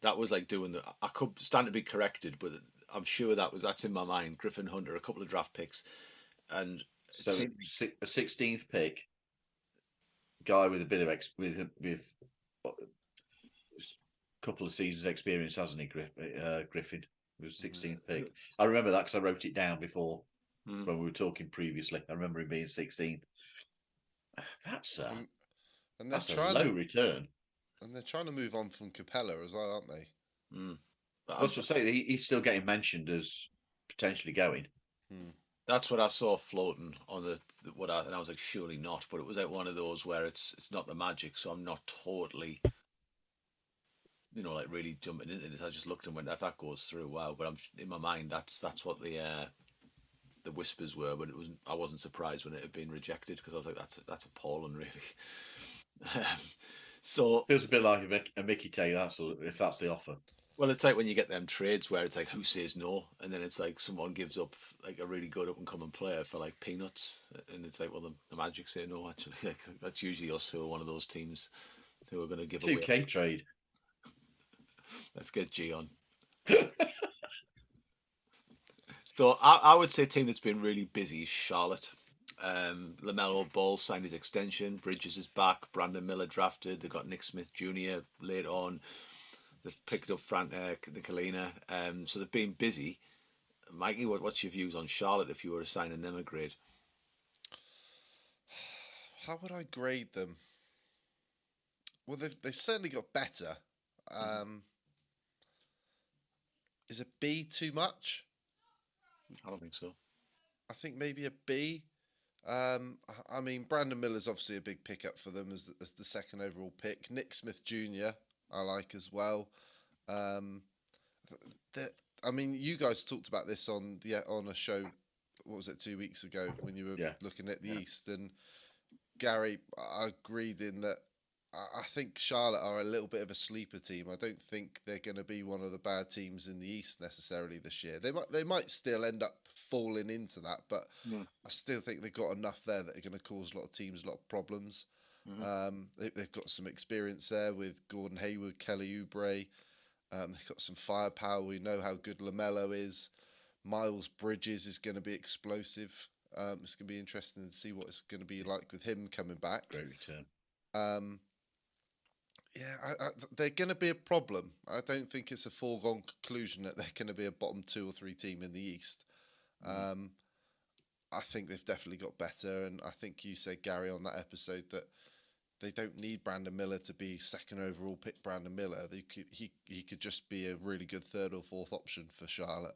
That was like doing the. I could stand to be corrected, but I'm sure that's in my mind. Griffin, Hunter, a couple of draft picks, and it So seemed a 16th pick, guy with a bit of with a couple of seasons experience, hasn't he? Griffin it was Mhm. 16th pick. I remember that because I wrote it down before mm, when we were talking previously. I remember him being 16th. That's a And, and they're that's a trying low to return. move on from Capella as well, aren't they? mm. But Well, to say he's still getting mentioned as potentially going. Hmm. that's what I saw floating on and I was like, surely not. But it was like one of those where it's not the Magic, so I'm not totally, like really jumping into this. I just looked and went, if that goes through, wow. But I'm in my mind, that's what the whispers were. But I wasn't surprised when it had been rejected because I was like, that's appalling, really. So, Feels a bit like a Mickey take that sort of, if that's the offer. well, it's like when you get them trades where it's like, who says no? And then it's like someone gives up like a really good up and coming player for like peanuts. And it's like, well, the Magic say no, actually. Like, that's usually us who are one of those teams who are going to It's a give away. 2K trade. Let's get G on. So I would say a team that's been really busy is Charlotte. LaMelo Ball signed his extension. Bridges is back. Brandon Miller drafted. They got Nick Smith Jr. later on. They've picked up Frank Nicolina. So they've been busy. Mikey, what's your views on Charlotte if you were assigning them a grade? How would I grade them? Well, they've certainly got better. Um, is a B too much? I don't think so. I think maybe a B. I mean, Brandon Miller's obviously a big pickup for them as the second overall pick. Nick Smith Jr. I like as well. Um, that I mean, you guys talked about this on a show. What was it 2 weeks ago when you were Yeah, looking at the yeah. East? And Gary, I agreed in that. I think Charlotte are a little bit of a sleeper team. I don't think they're going to be one of the bad teams in the East necessarily this year. They might still end up falling into that, but Mm. I still think they've got enough there that are going to cause a lot of teams a lot of problems. Mhm. They've got some experience there with Gordon Hayward, Kelly Oubre. They've got some firepower. We know how good LaMelo is. Miles Bridges is going to be explosive. It's going to be interesting to see what it's going to be like with him coming back. Great return. Um, yeah, they're going to be a problem. I don't think it's a foregone conclusion that they're going to be a bottom 2 or 3 team in the East. Um, I think they've definitely got better, and I think you said, Gary, on that episode that they don't need Brandon Miller to be second overall pick. Brandon Miller, he could just be a really good third or fourth option for Charlotte,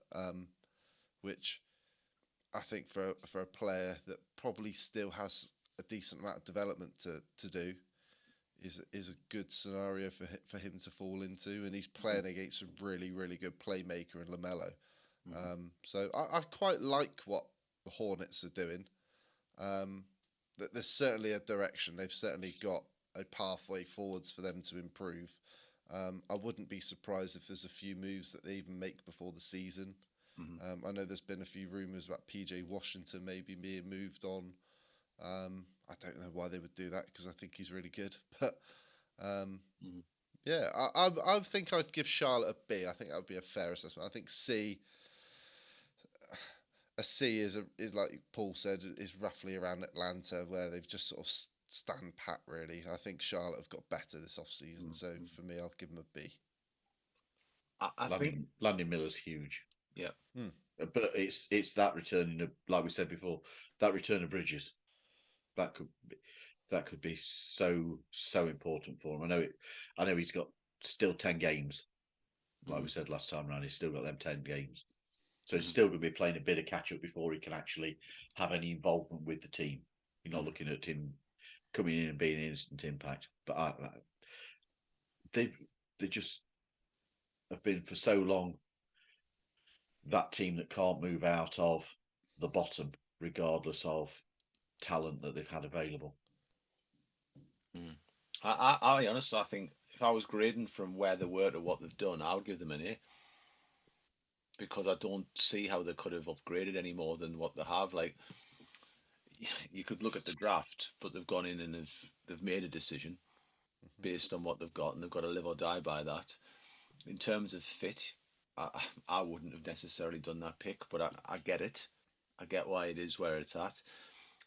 which I think for a player that probably still has a decent amount of development to do is a good scenario for him to fall into, and he's playing against a really good playmaker in Lamelo. So I quite like what the Hornets are doing. That there's certainly a direction. They've certainly got a pathway forwards for them to improve. I wouldn't be surprised if there's a few moves that they even make before the season. I know there's been a few rumours about PJ Washington maybe being moved on. I don't know why they would do that because I think he's really good. But Mhm. yeah, I think I'd give Charlotte a B. I think that would be a fair assessment. I think a C is like Paul said, is roughly around Atlanta where they've just sort of stand pat really. I think Charlotte have got better this off season, so for me I'll give them a B. I think Landon Miller's huge. Yeah. But it's that returning of, like we said before, that return of Bridges. That could be so important for him. I know he's got still 10 games. Like we said last time around, he's still got them 10 games. So he's still going to be playing a bit of catch up before he can actually have any involvement with the team. You're not looking at him coming in and being an instant impact. But they just have been for so long that team that can't move out of the bottom, regardless of talent that they've had available. I'll be honest. I think if I was grading from where they were to what they've done, I would give them an A, because I don't see how they could have upgraded any more than what they have. Like, you could look at the draft, but they've gone in and they've made a decision based on what they've got, and they've got to live or die by that. In terms of fit, I wouldn't have necessarily done that pick, but I get it. I get why it is where it's at.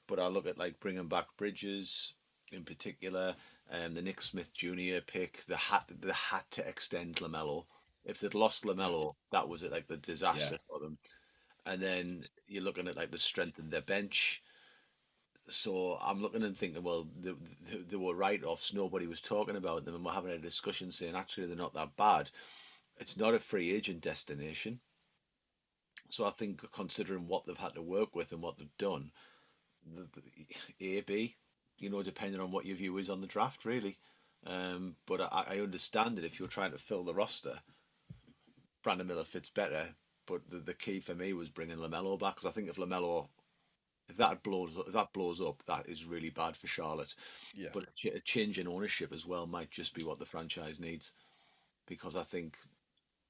But I look at like bringing back Bridges in particular, the Nick Smith Jr. pick. They had to extend Lamelo. If they'd lost Lamelo, that was it, like the disaster for them. And then you're looking at like the strength in their bench. So I'm looking and thinking, well, they were write-offs. Nobody was talking about them, and we're having a discussion saying actually they're not that bad. It's not a free agent destination. So I think considering what they've had to work with and what they've done, the A, B, depending on what your view is on the draft, really. But I understand it if you're trying to fill the roster. Brandon Miller fits better, but the key for me was bringing Lamelo back, because I think if that blows up, that is really bad for Charlotte. Yeah. But a change in ownership as well might just be what the franchise needs, because I think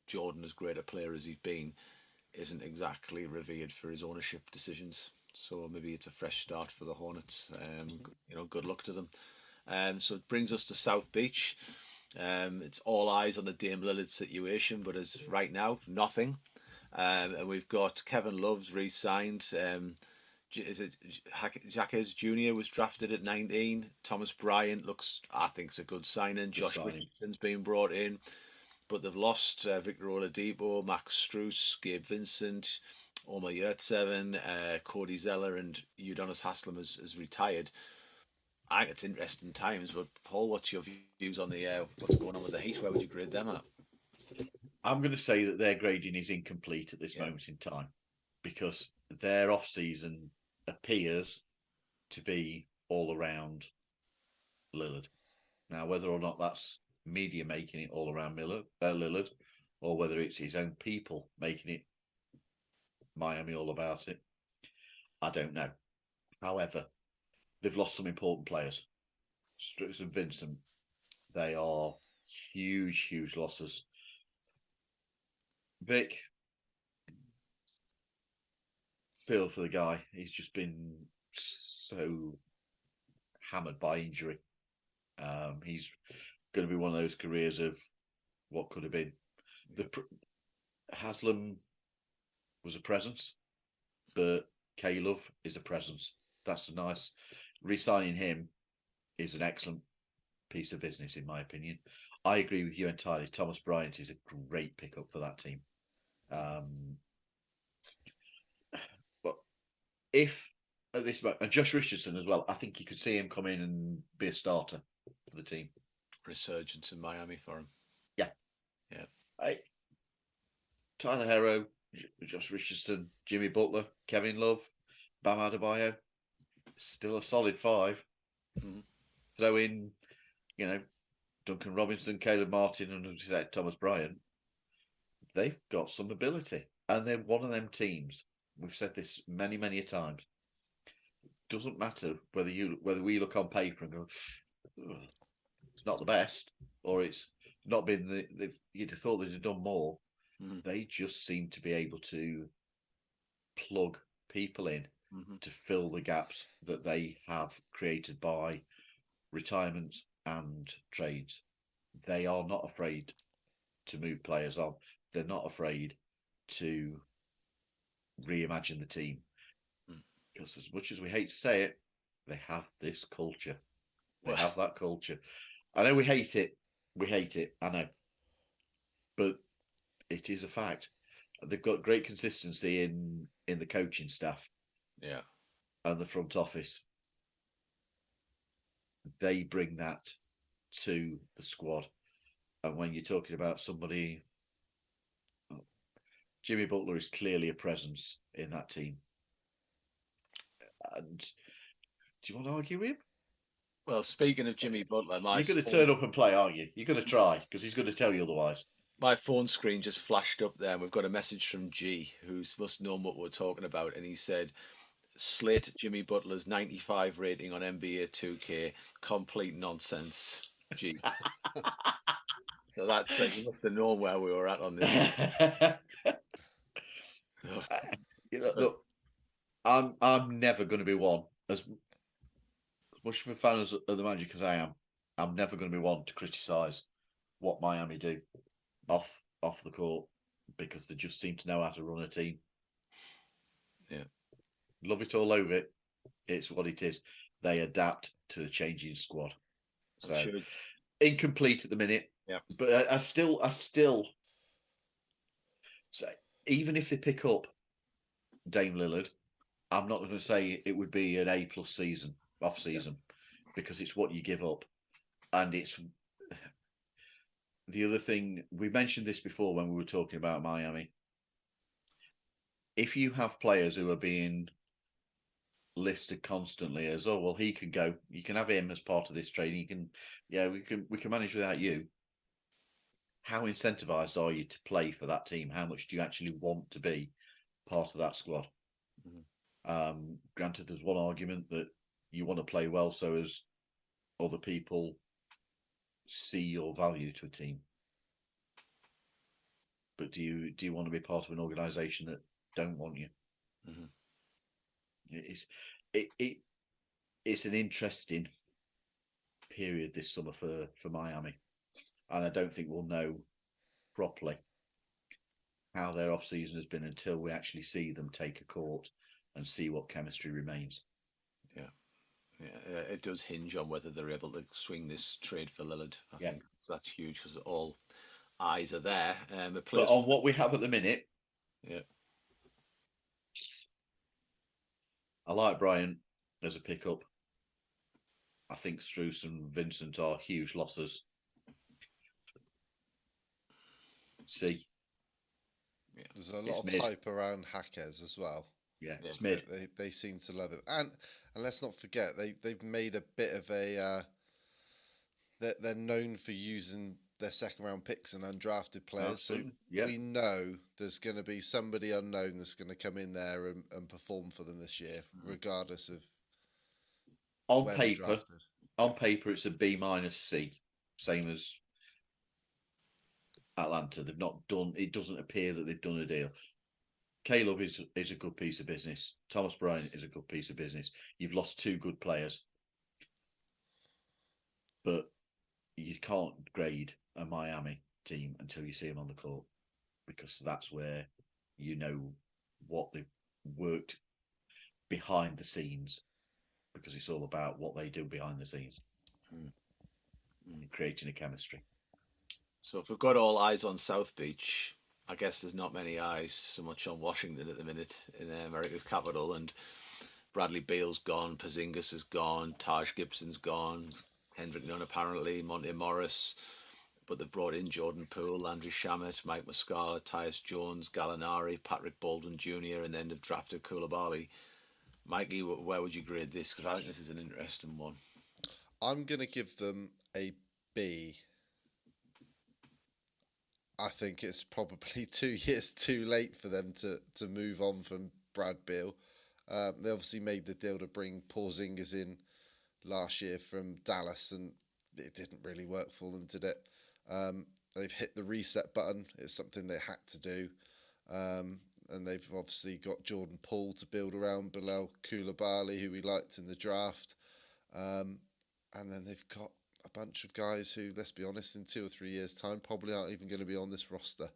Jordan, as great a player as he's been, isn't exactly revered for his ownership decisions. So maybe it's a fresh start for the Hornets. Good luck to them. So it brings us to South Beach. It's all eyes on the Dame Lillard situation, but as right now, nothing. And we've got Kevin Love's re-signed. Is it Jaquez Jr. was drafted at 19. Thomas Bryant I think, is a good signing. Josh Richardson's been brought in, but they've lost Victor Oladipo, Max Strus, Gabe Vincent, Omar Yurtseven, Cody Zeller, and Udonis Haslem has retired. I think it's interesting times, but Paul, what's your views on what's going on with the Heat? Where would you grade them at? I'm going to say that their grading is incomplete at this moment in time, because their off season appears to be all around Lillard. Now, whether or not that's media making it all around Lillard, or whether it's his own people making it Miami all about it, I don't know. However, they've lost some important players. Struz and Vincent, they are huge losses. Vic, feel for the guy. He's just been so hammered by injury. He's going to be one of those careers of what could have been. Haslam was a presence, but K-Love is a presence. That's a nice. Re-signing him is an excellent piece of business, in my opinion. I agree with you entirely. Thomas Bryant is a great pickup for that team. But if at this moment, and Josh Richardson as well, I think you could see him come in and be a starter for the team. Resurgence in Miami for him. Yeah. Tyler Herro, Josh Richardson, Jimmy Butler, Kevin Love, Bam Adebayo, still a solid five. Mm-hmm. Throw in, Duncan Robinson, Caleb Martin, and as you said, Thomas Bryant. They've got some ability, and they're one of them teams. We've said this many times. Doesn't matter whether we look on paper and go, it's not the best, or it's not been you'd have thought they'd have done more. Mm-hmm. They just seem to be able to plug people in to fill the gaps that they have created by retirements and trades. They are not afraid to move players on. They're not afraid to reimagine the team. Because as much as we hate to say it, they have this culture. They have that culture. I know we hate it. I know. But it is a fact. They've got great consistency in the coaching staff Yeah. and the front office. They bring that to the squad. And when you're talking about somebody, Jimmy Butler is clearly a presence in that team. And do you want to argue with him? Well, speaking of Jimmy Butler, You're going to turn up and play, aren't you? You're going to try because he's going to tell you otherwise. my phone screen just flashed up there, and we've got a message from G, who must know what we're talking about, and he said, "Slate Jimmy Butler's 95 rating on NBA 2K, complete nonsense." G. So that's you must have known where we were at on this. So, Look, I'm never going to be one as much of a fan of the Magic as I am. I'm never going to be one to criticise what Miami do off the court because they just seem to know how to run a team. Yeah, love it or loathe it. It's what it is. They adapt to a changing squad. So incomplete at the minute. Yeah, but I still say even if they pick up Dame Lillard, I'm not going to say it would be an A+ season off season because it's what you give up, and it's the other thing we mentioned this before when we were talking about Miami. If you have players who are being listed constantly as, oh well, he can go, you can have him as part of this training, you can, we can manage without you. How incentivized are you to play for that team? How much do you actually want to be part of that squad? Granted, there's one argument that you want to play well so as other people see your value to a team. But do you want to be part of an organisation that don't want you? It's an interesting period this summer for Miami, and I don't think we'll know properly how their off season has been until we actually see them take a court and see what chemistry remains. Yeah, it does hinge on whether they're able to swing this trade for Lillard. I think that's huge because all eyes are there. But on what we have at the minute, yeah, I like Bryant as a pickup. I think Strus and Vincent are huge losses. See, there's a lot of hype around Jaquez as well. Yeah, it's mid. They seem to love it, and let's not forget they've made a bit of a. They're known for using their second round picks and undrafted players, absolutely. So we know there's going to be somebody unknown that's going to come in there and perform for them this year, regardless of on paper. On paper, it's a B-C, same as Atlanta. They've not done. It doesn't appear that they've done a deal. Caleb is a good piece of business. Thomas Bryant is a good piece of business. You've lost two good players, but you can't grade a Miami team until you see them on the court, because that's where you know what they've worked behind the scenes, because it's all about what they do behind the scenes and creating a chemistry. So if we've got all eyes on South Beach, I guess there's not many eyes so much on Washington at the minute in America's capital. And Bradley Beal's gone, Porzingis is gone, Taj Gibson's gone, Kendrick Nunn apparently, Monte Morris, but they've brought in Jordan Poole, Landry Shamet, Mike Muscala, Tyus Jones, Gallinari, Patrick Baldwin Jr., and then they've drafted Coulibaly. Mikey, where would you grade this? Because I think this is an interesting one. I'm going to give them a B. I think it's probably 2 years too late for them to move on from Brad Beal. They obviously made the deal to bring Porzingis in last year from Dallas, and it didn't really work for them, did it? They've hit the reset button. It's something they had to do. And they've obviously got Jordan Poole to build around, Bilal Coulibaly, who we liked in the draft. And then they've got a bunch of guys who, let's be honest, in 2 or 3 years' time probably aren't even going to be on this roster.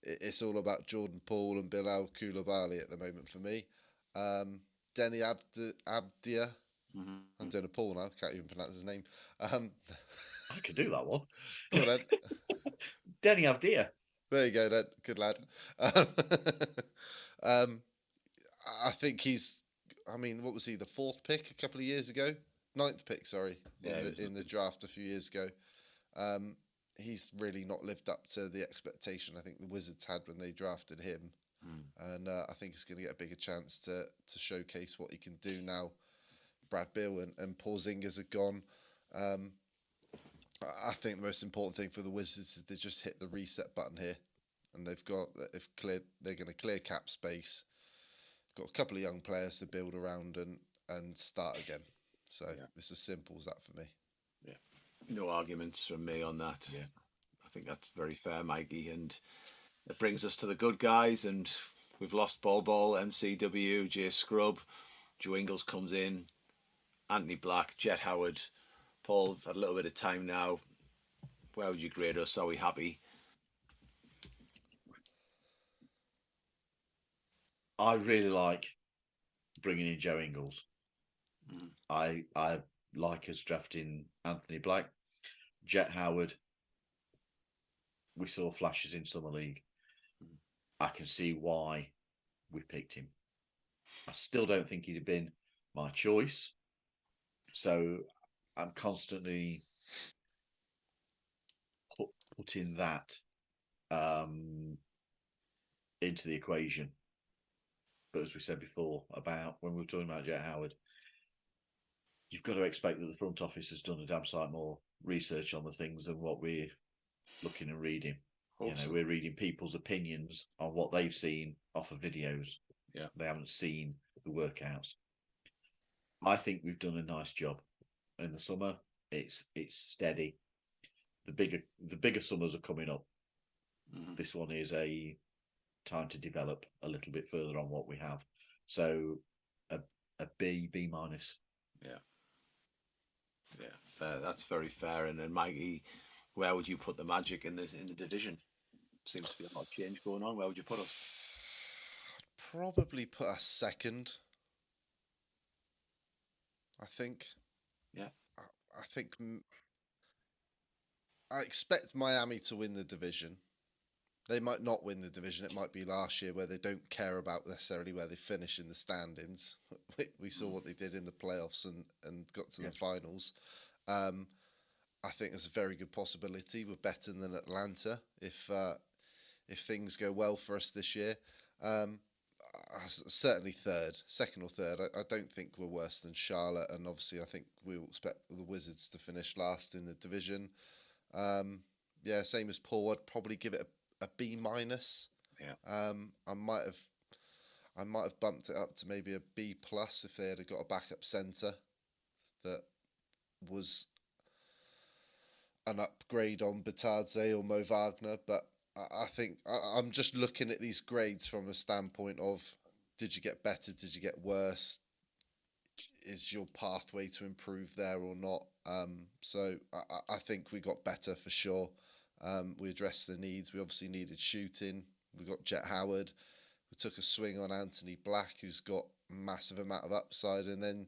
It's all about Jordan Poole and Bilal Coulibaly at the moment for me. Denny Abdia. I'm doing a Paul now. Can't even pronounce his name. I could do that one. Go on then. Denny Avdia. There you go, then. Good lad. Um, I think he's. I mean, what was he? The fourth pick a couple of years ago, ninth pick. Sorry, in the draft a few years ago. He's really not lived up to the expectation I think the Wizards had when they drafted him, and I think he's going to get a bigger chance to showcase what he can do now. Brad Beal and Porzingis are gone. I think the most important thing for the Wizards is they just hit the reset button here, and they're going to clear cap space. Got a couple of young players to build around and start again. So it's as simple as that for me. Yeah, no arguments from me on that. Yeah, I think that's very fair, Mikey, and it brings us to the good guys. And we've lost Ball, MCW, Jay Scrub, Joe Ingles comes in, Anthony Black, Jet Howard. Paul, we've had a little bit of time now. Where would you grade us? Are we happy? I really like bringing in Joe Ingles. I like us drafting Anthony Black, Jet Howard. We saw flashes in Summer League. I can see why we picked him. I still don't think he'd have been my choice. So I'm constantly putting that into the equation. But as we said before about when we were talking about Jet Howard, you've got to expect that the front office has done a damn sight more research on the things than what we're looking and reading. We're reading people's opinions on what they've seen off of videos. Yeah, they haven't seen the workouts. I think we've done a nice job in the summer. It's steady. The bigger summers are coming up. This one is a time to develop a little bit further on what we have. So a B minus. Yeah, fair. That's very fair. And then Mikey, where would you put the Magic in the division? Seems to be a lot of change going on. Where would you put us? I'd probably put us second. I think. Yeah. I think. I expect Miami to win the division. They might not win the division. It might be last year where they don't care about necessarily where they finish in the standings. We saw what they did in the playoffs and got to the finals. I think there's a very good possibility we're better than Atlanta if things go well for us this year. Certainly second or third. I don't think we're worse than Charlotte, and obviously I think we'll expect the Wizards to finish last in the division. Same as Paul. I'd probably give it a B minus. Yeah. I might have bumped it up to maybe a B plus if they had got a backup centre that was an upgrade on Batadze or Mo Wagner. But I think I'm just looking at these grades from a standpoint of, did you get better? Did you get worse? Is your pathway to improve there or not? So I think we got better for sure. We addressed the needs. We obviously needed shooting. We got Jet Howard. We took a swing on Anthony Black, who's got a massive amount of upside. And then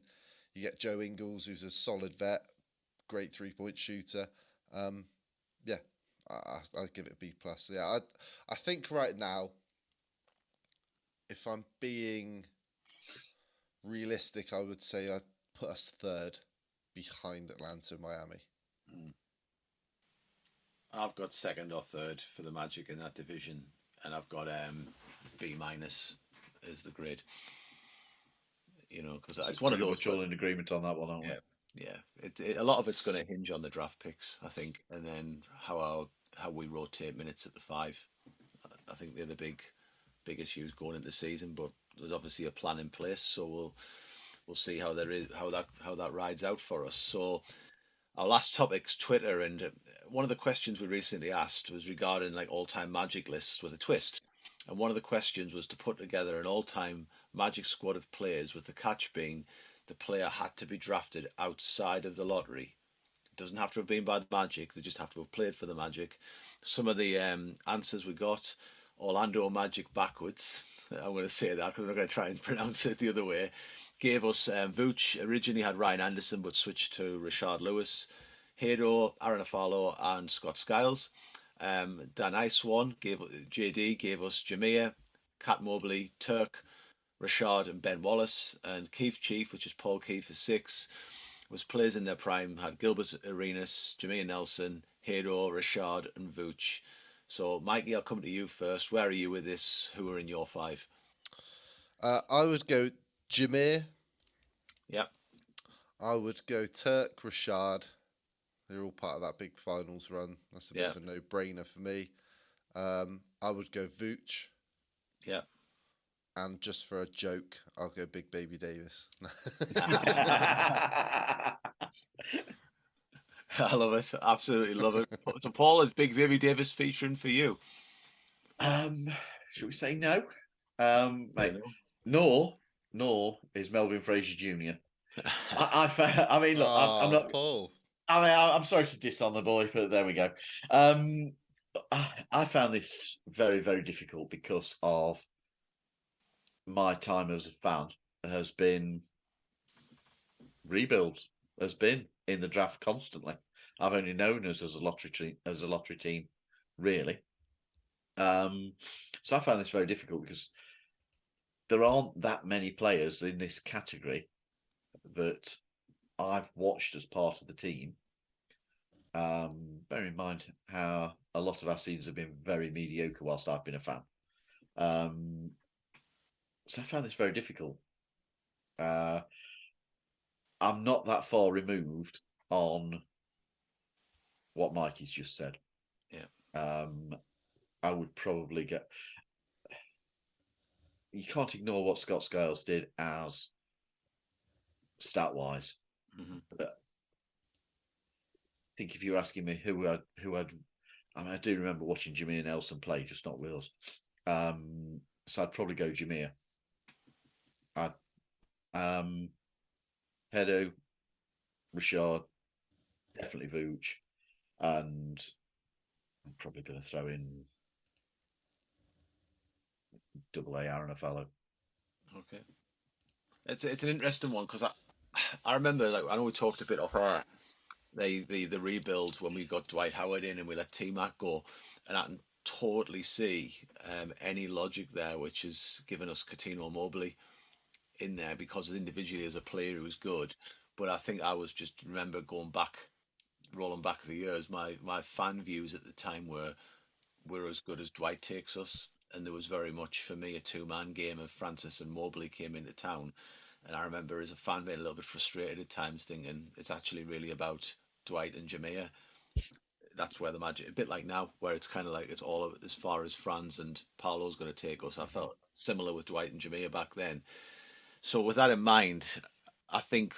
you get Joe Ingles, who's a solid vet, great 3-point shooter. I'd give it a B plus. Yeah, I think right now, if I'm being realistic, I would say I'd put us third behind Atlanta and Miami. I've got second or third for the Magic in that division, and I've got B minus as the grade. Because it's one of those. Much all in agreement on that one, aren't we? Yeah. A lot of it's going to hinge on the draft picks, I think, and then how we rotate minutes at the 5. I think they're the big issues going into the season, but there's obviously a plan in place, so we'll see how that rides out for us. So our last topic's Twitter, and one of the questions we recently asked was regarding like all-time Magic lists with a twist. And one of the questions was to put together an all-time Magic squad of players, with the catch being the player had to be drafted outside of the lottery. It doesn't have to have been by the Magic, they just have to have played for the Magic. Some of the answers we got: Orlando Magic backwards. I'm going to say that because I'm not going to try and pronounce it the other way. Gave us Vooch originally had Ryan Anderson but switched to Rashard Lewis, Hado, Aaron Afalo and Scott Skiles. Dan Ice1 JD gave us Jameer, Cat Mobley, Turk, Rashard, and Ben Wallace. And Keith Chief, which is Paul Keith, for 6, was players in their prime, had Gilbert Arenas, Jameer Nelson, Hero, Rashard, and Vooch. So, Mikey, I'll come to you first. Where are you with this? Who are in your 5? I would go Jameer. Yep. I would go Turk, Rashard. They're all part of that big finals run. That's a bit of a no-brainer for me. I would go Vooch. Yep. And just for a joke, I'll go Big Baby Davis. I love it. Absolutely love it. So, Paul, is Big Baby Davis featuring for you? Should we say no? Say Mate, no. nor is Melvin Fraser Jr. I mean, look, I'm not. Paul. I mean, I'm sorry to diss on the boy, but there we go. I found this very, very difficult because of my time as a fan has been rebuilds, has been in the draft constantly. I've only known us as a lottery team, really. So I found this very difficult because there aren't that many players in this category that I've watched as part of the team. Bear in mind how a lot of our seasons have been very mediocre whilst I've been a fan. So I found this very difficult. I'm not that far removed on what Mikey's just said. Yeah. I would probably get. You can't ignore what Scott Scales did as stat-wise. Mm-hmm. But I think if you're asking me who I'd, I mean, I do remember watching Jameer Nelson play, just not with us. So I'd probably go Jameer. I'd Hedo, Rashard, definitely Vooch, and I'm probably going to throw in double A Aaron Afalo. Okay. It's an interesting one because I remember, like, I know we talked a bit off air, the rebuild when we got Dwight Howard in and we let T-Mac go, and I can totally see any logic there, which has given us Coutinho Mobley in there because individually as a player he was good, but I think I was just remember rolling back the years, my fan views at the time were we're as good as Dwight takes us. And there was very much for me a 2-man game of Francis and Mobley came into town. And I remember as a fan being a little bit frustrated at times, thinking it's actually really about Dwight and Jameer. That's where the magic, a bit like now, where it's kind of like it's all of, as far as Franz and Paolo's going to take us. I felt similar with Dwight and Jameer back then. So with that in mind, I think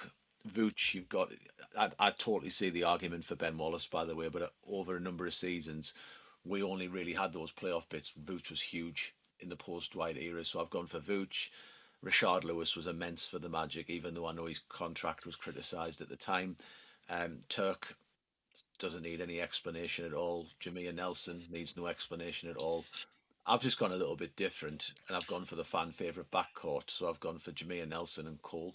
Vooch, you've got. I totally see the argument for Ben Wallace, by the way, but over a number of seasons, we only really had those playoff bits. Vooch was huge in the post-Dwight era, so I've gone for Vooch. Rashard Lewis was immense for the Magic, even though I know his contract was criticised at the time. Turk doesn't need any explanation at all. Jameer Nelson needs no explanation at all. I've just gone a little bit different, and I've gone for the fan favourite backcourt. So I've gone for Jameer Nelson and Cole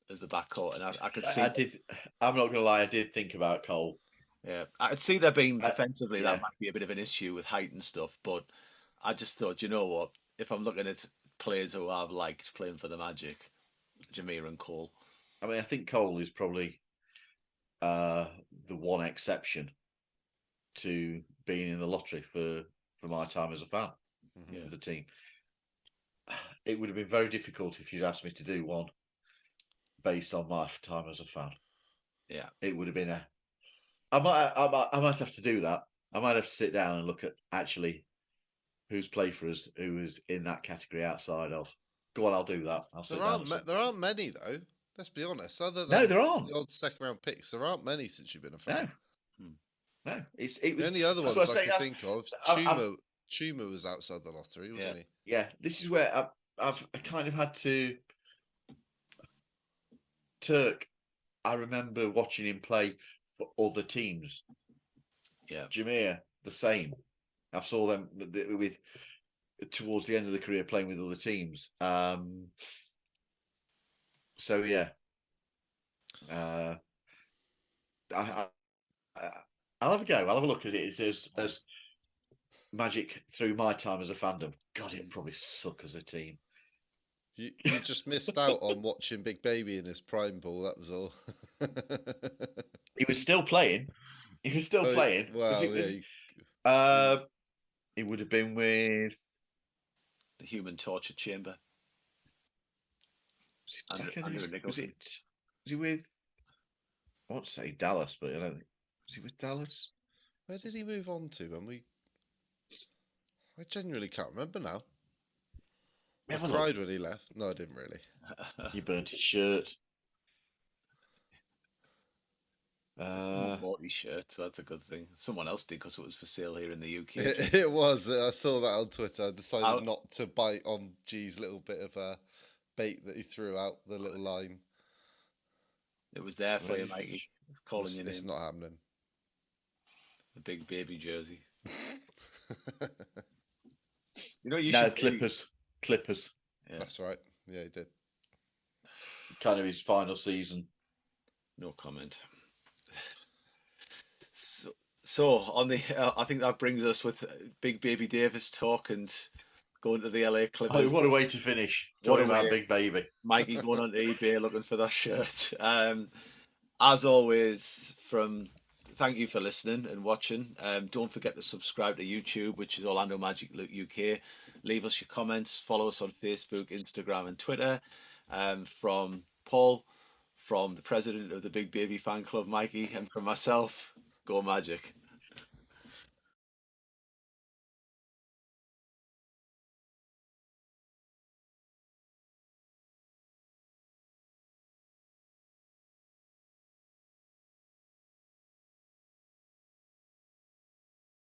as the backcourt, and I could see. I did. I'm not going to lie. I did think about Cole. Yeah, I could see there being defensively yeah. that might be a bit of an issue with height and stuff, but I just thought, you know what? If I'm looking at players who I've liked playing for the Magic, Jameer and Cole. I mean, I think Cole is probably the one exception to being in the lottery for my time as a fan of the team. It would have been very difficult if you'd asked me to do one based on my time as a fan. Yeah, it would have been a. I might have to do that. I might have to sit down and look at actually who's played for us, who was in that category outside of. Go on, I'll do that. There aren't many though. Let's be honest. Other than no, there aren't. The old second round picks, there aren't many since you've been a fan. No, it was the only other ones I can think of. Chuma was outside the lottery, wasn't he? Yeah, this is where I've kind of had to. Turk, I remember watching him play for other teams. Yeah, Jameer, the same. I saw them with towards the end of the career playing with other teams. So yeah, I'll have a go. I'll have a look at it as Magic through my time as a fandom. God, it'd probably suck as a team. You just missed out on watching Big Baby in his prime ball. That was all. He was still playing. He was still playing. Well, It would have been with The Human Torture Chamber. Was he with? I won't say Dallas, but I don't think. Was he with Dallas? Where did he move on to? I genuinely can't remember now. I cried when he left. No, I didn't really. You burnt his shirt. Bought his shirt, so that's a good thing. Someone else did because it was for sale here in the UK. It was. I saw that on Twitter. I decided not to bite on G's little bit of bait that he threw out, the little line. It was there for you, Mikey. Calling your name. It's not happening. The Big Baby jersey. Clippers. Yeah. That's right. Yeah, he did. Kind of his final season. No comment. So on the, I think that brings us with Big Baby Davis talk and going to the LA Clippers. Oh, what a way to finish! Talking about Big Baby. Mikey's going on eBay looking for that shirt. As always, thank you for listening and watching. Don't forget to subscribe to YouTube, which is Orlando Magic UK. Leave us your comments. Follow us on Facebook, Instagram, and Twitter. From Paul, from the president of the Big Baby Fan Club, Mikey, and from myself, go Magic.